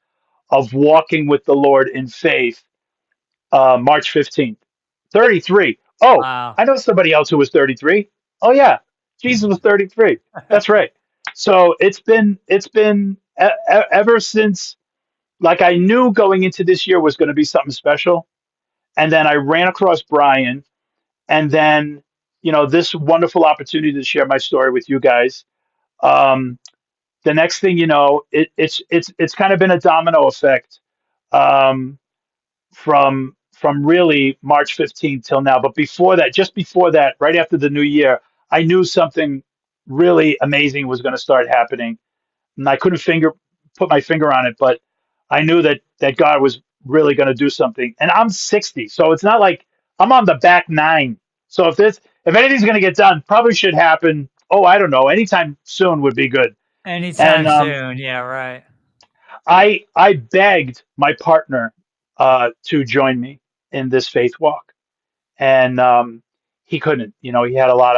of walking with the Lord in faith, March 15th. 33. Oh, Wow. I know somebody else who was 33. Oh yeah, Jesus was 33. That's right. So ever since, like, I knew going into this year was going to be something special, and then I ran across Brian, And then, this wonderful opportunity to share my story with you guys. Um, the next thing you know, it's kind of been a domino effect, um, from really March 15th till now. But before that, just before that, right after the new year, I knew something really amazing was going to start happening, and I couldn't put my finger on it, but I knew that God was really going to do something. And I'm 60, so it's not like I'm on the back nine. So if anything's going to get done, probably should happen. Oh, I don't know, anytime soon would be good. And Anytime soon. Yeah, right. I begged my partner to join me in this faith walk, and he couldn't. He had a lot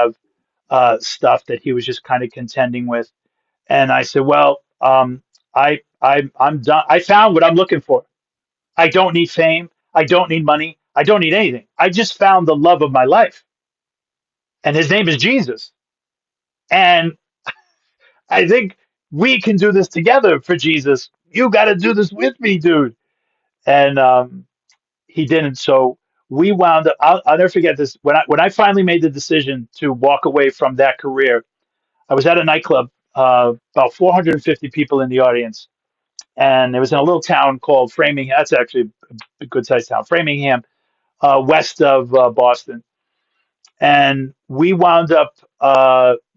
of stuff that he was just kind of contending with. And I said, well, I'm done. I found what I'm looking for. I don't need fame. I don't need money. I don't need anything. I just found the love of my life, and his name is Jesus. And I think we can do this together for Jesus. You got to do this with me, dude. And he didn't. So we wound up. I'll never forget this. When I finally made the decision to walk away from that career, I was at a nightclub, about 450 people in the audience, and it was in a little town called Framingham. That's actually a good sized town, Framingham, west of Boston. And we wound up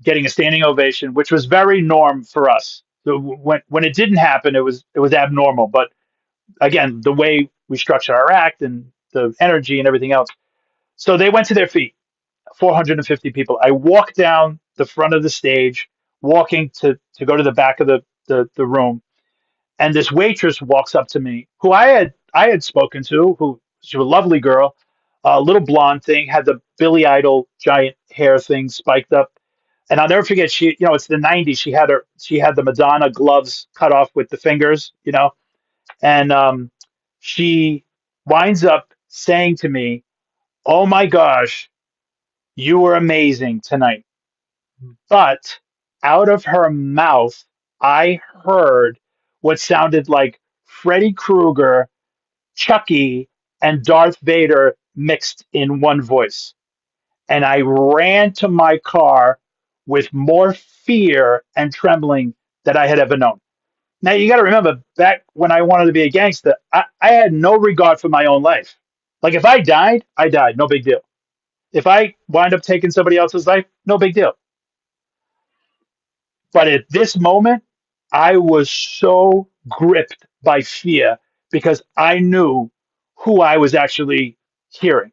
getting a standing ovation, which was very norm for us. So when it didn't happen, it was abnormal. But again, the way we structured our act and the energy and everything else. So they went to their feet, 450 people. I walked down the front of the stage, walking to go to the back of the room, and this waitress walks up to me, who I had spoken to, who she was a lovely girl, a little blonde thing, had the Billy Idol giant hair thing spiked up, and I'll never forget. It's the '90s. She had the Madonna gloves cut off with the fingers, and she winds up saying to me, "Oh my gosh, you were amazing tonight." But out of her mouth, I heard what sounded like Freddy Krueger, Chucky, and Darth Vader mixed in one voice. And I ran to my car with more fear and trembling than I had ever known. Now, you got to remember, back when I wanted to be a gangster, I had no regard for my own life. Like, if I died, I died. No big deal. If I wind up taking somebody else's life, no big deal. But at this moment, I was so gripped by fear because I knew who I was actually hearing.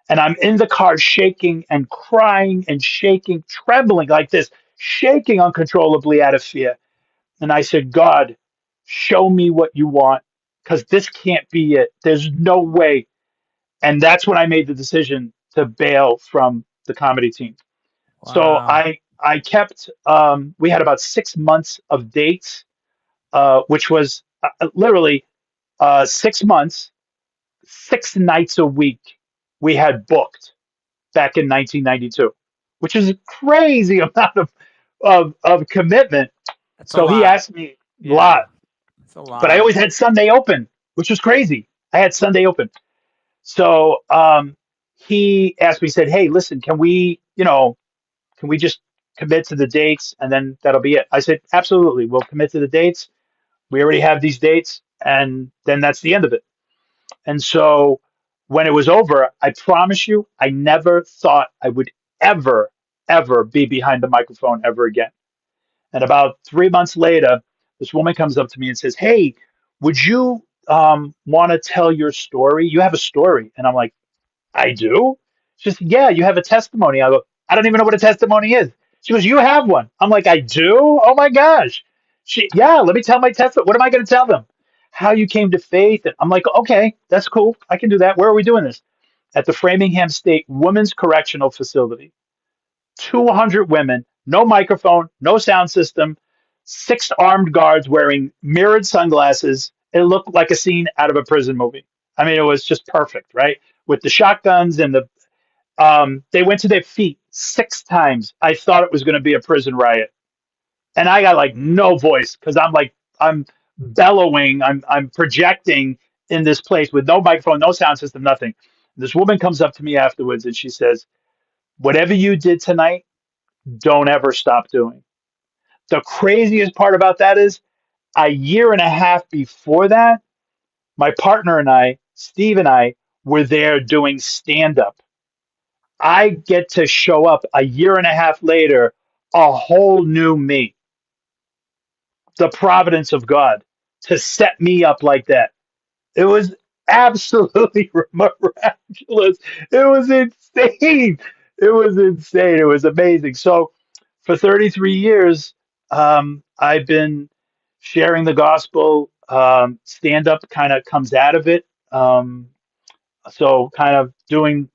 And I'm in the car shaking and crying and shaking, trembling like this, shaking uncontrollably out of fear. And I said, God, show me what you want, because this can't be it. There's no way. And that's when I made the decision to bail from the comedy team. So Wow. I kept, we had about 6 months of dates, which was literally 6 months, 6 nights a week we had booked back in 1992, which is a crazy amount of commitment. That's a So he lot. asked me a Yeah. lot, It's a but I lot. always had Sunday open, which was crazy. I had Sunday open. So he asked me, he said, "Hey, listen, can we just commit to the dates and then that'll be it?" I said, "Absolutely. We'll commit to the dates. We already have these dates, and then that's the end of it." And so when it was over, I promise you, I never thought I would ever, ever be behind the microphone ever again. And about 3 months later, this woman comes up to me and says, "Hey, would you want to tell your story? You have a story." And I'm like, "I do?" She says, "Yeah, you have a testimony." I go, "I don't even know what a testimony is." She goes, "You have one." I'm like, "I do? Oh my gosh." Yeah, let me tell my testimony. What am I going to tell them? How you came to faith. And I'm like, "Okay, that's cool. I can do that. Where are we doing this?" At the Framingham State Women's Correctional Facility. 200 women, no microphone, no sound system, six armed guards wearing mirrored sunglasses. It looked like a scene out of a prison movie. I mean, it was just perfect, right? With the shotguns and they went to their feet 6 times. I thought it was going to be a prison riot, and I got like no voice because I'm bellowing, I'm projecting in this place with no microphone, no sound system, nothing. This woman comes up to me afterwards and she says, "Whatever you did tonight, don't ever stop doing." The craziest part about that is a year and a half before that, my partner and I, Steve and I, were there doing stand up. I get to show up a year and a half later, a whole new me, the providence of God to set me up like that. It was absolutely miraculous. It was insane. It was insane. It was amazing. So for 33 years, I've been sharing the gospel. Stand up kind of comes out of it. So kind of doing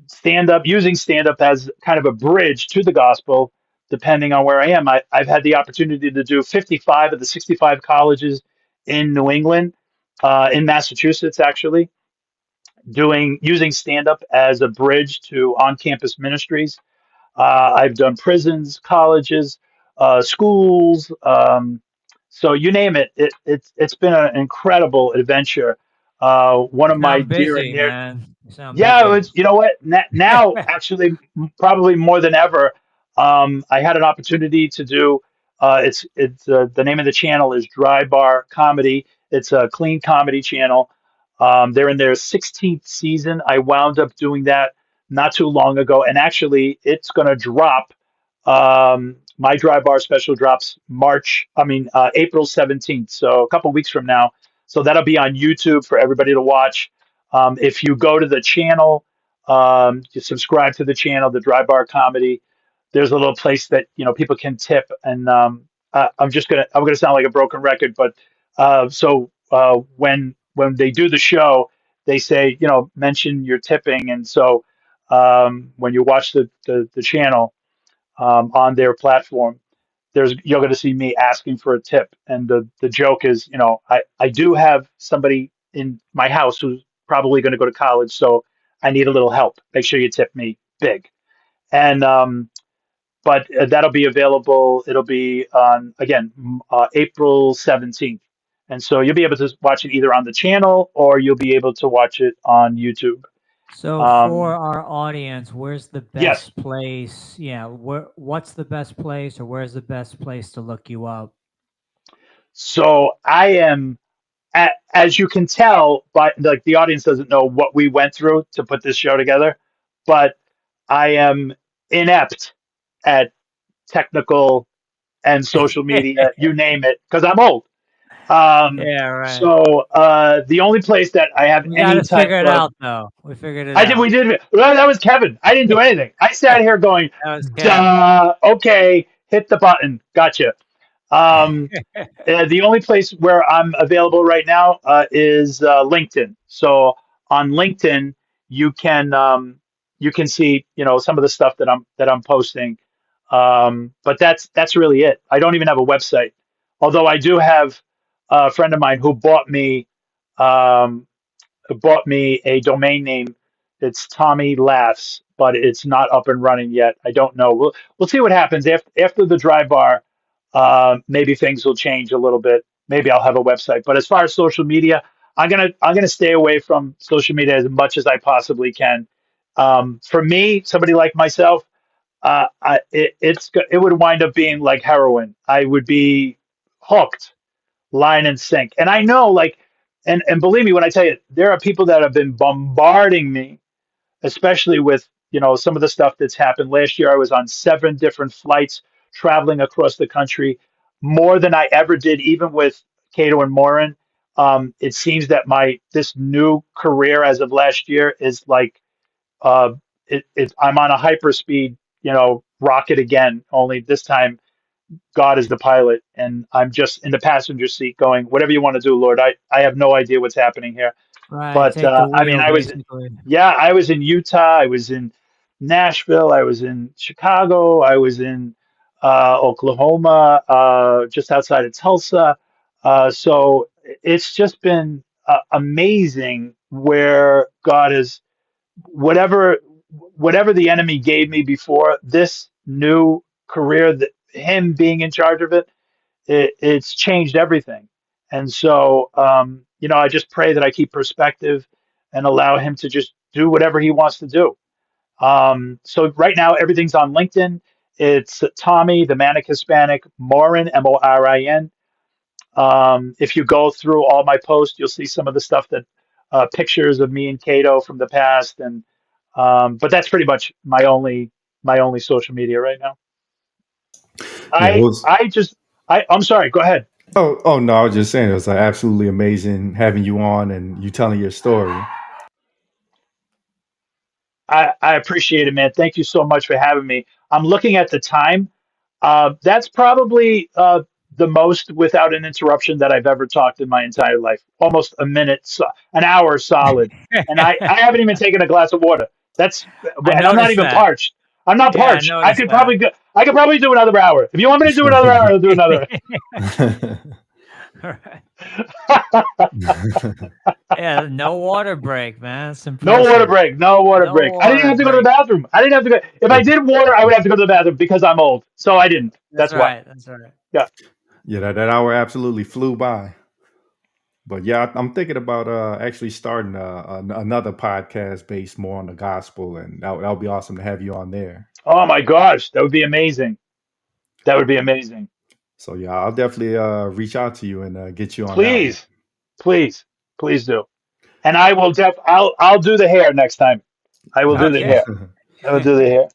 stand up, using stand up as kind of a bridge to the gospel, depending on where I am. I've had the opportunity to do 55 of the 65 colleges in New England, in Massachusetts, actually, doing using stand up as a bridge to on campus ministries. I've done prisons, colleges, schools. So you name it. It's been an incredible adventure. One You of my sound dear and busy, near. man. You sound Yeah, busy. it's you know what now actually probably more than ever. I had an opportunity to do. It's the name of the channel is Dry Bar Comedy. It's a clean comedy channel. They're in their 16th season. I wound up doing that not too long ago, and actually, it's going to drop. My Dry Bar special drops April 17th, so a couple weeks from now. So that'll be on YouTube for everybody to watch. If you go to the channel, you subscribe to the channel, the Dry Bar Comedy. There's a little place that people can tip, and I'm gonna sound like a broken record, but when they do the show, they say mention your tipping, and so when you watch the channel on their platform, you're going to see me asking for a tip. And the joke is, I do have somebody in my house who's probably going to go to college, so I need a little help. Make sure you tip me big. And but that'll be available. It'll be on again April 17th. And so you'll be able to watch it either on the channel or you'll be able to watch it on YouTube. So for Um, our audience, where's the yes. best place? Yeah, what's the best place or where's the best place to look you up? So I am, as you can tell, but like the audience doesn't know what we went through to put this show together, but I am inept at technical and social media, you name it, because I'm old. Yeah, right. The only place that I have We got any to type figure it of out though. We figured it I did out. we did well, that was Kevin. I didn't do anything. I sat here going, That was Kev. duh, okay, hit the button. Gotcha. Um, the only place where I'm available right now is LinkedIn. So on LinkedIn, you can you can see some of the stuff that I'm posting. But that's really it. I don't even have a website, although I do have a friend of mine um, who bought me a domain name. It's Tommy Laughs, but it's not up and running yet. I don't know. We'll see what happens after the dry bar. Maybe things will change a little bit. Maybe I'll have a website. But as far as social media, I'm gonna stay away from social media as much as I possibly can. For me, somebody like myself, it would wind up being like heroin. I would be hooked line and sink. And I know, like, and believe me when I tell you, there are people that have been bombarding me, especially with some of the stuff that's happened. Last year, I was on 7 different flights traveling across the country, more than I ever did, even with Cato and Morin. It seems that my this new career as of last year is like uh, I'm on a hyperspeed, rocket again. Only this time God is the pilot, and I'm just in the passenger seat going, whatever you want to do, Lord. I have no idea what's happening here. Right. But Take the I mean, wheel, basically. I was in Utah, I was in Nashville, I was in Chicago, I was in Oklahoma, just outside of Tulsa. So it's just been amazing where God has whatever whatever the enemy gave me before this new career, that him being in charge of it's changed everything. And so I just pray that I keep perspective and allow him to just do whatever he wants to do. So right now everything's on LinkedIn. It's Tommy, the Manic Hispanic, Morin, Morin. If you go through all my posts, you'll see some of the stuff that pictures of me and Cato from the past, and but that's pretty much my only social media right now. Yeah, it was. I'm sorry. Go ahead. Oh no, I was just saying it was absolutely amazing having you on and you telling your story. I appreciate it, man. Thank you so much for having me. I'm looking at the time. That's probably the most without an interruption that I've ever talked in my entire life. Almost a minute, an hour solid, and I haven't even taken a glass of water. That's I and I'm not noticed even that. parched. I'm not Yeah, I parched. I noticed could that. probably go, I could probably do another hour. If you want me to do another hour, I'll do another. All right. Yeah, no water break, man. It's No water impressive. break. No water No break. I didn't water have to go to the break. bathroom. I didn't have to go. If I did water, I would have to go to the bathroom because I'm old. So I didn't. That's That's why. right. That's right. Yeah. Yeah, that hour absolutely flew by. But yeah, I'm thinking about actually starting another podcast based more on the gospel, and that would be awesome to have you on there. Oh my gosh, that would be amazing. That would be amazing. So yeah, I'll definitely reach out to you and get you on that one. Please, please, please do. And I will I'll do the hair next time. I will do the Okay. hair. I will do the hair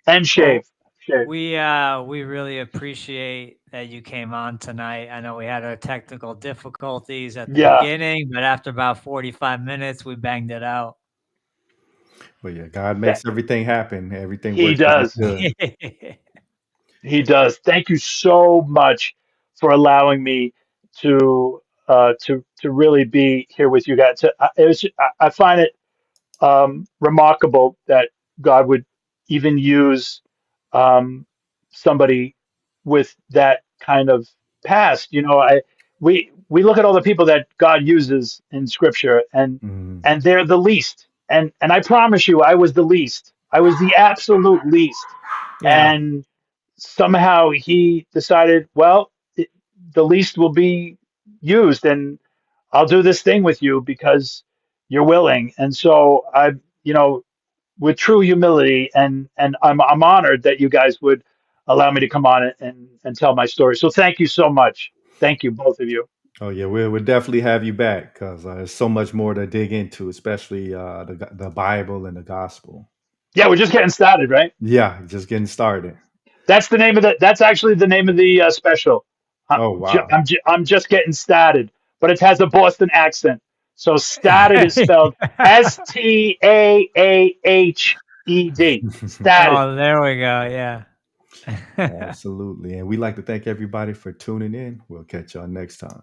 and Well, shave. Shave. we really appreciate that you came on tonight. I know we had our technical difficulties at the Yeah, beginning, but after about 45 minutes, we banged it out. But yeah, God that, makes everything happen. Everything he works out does. good. He does. Thank you so much for allowing me to really be here with you guys. I find it remarkable that God would even use um, somebody with that kind of past. We look at all the people that God uses in Scripture, and Mhm. they're the least. And I promise you, I was the least. I was the absolute least. Yeah. And somehow He decided, well, the least will be used, and I'll do this thing with you because you're willing. And so with true humility, and I'm honored that you guys would allow me to come on and tell my story. So thank you so much. Thank you, both of you. Oh yeah, we'll definitely have you back because there's so much more to dig into, especially the Bible and the gospel. Yeah, we're just getting started, right? Yeah, just getting started. That's actually the name of the special. Oh wow. I'm just getting started, but it has a Boston accent. So started is spelled Staaahed. Started. Oh, there we go. Yeah. Absolutely. And we'd like to thank everybody for tuning in. We'll catch y'all next time.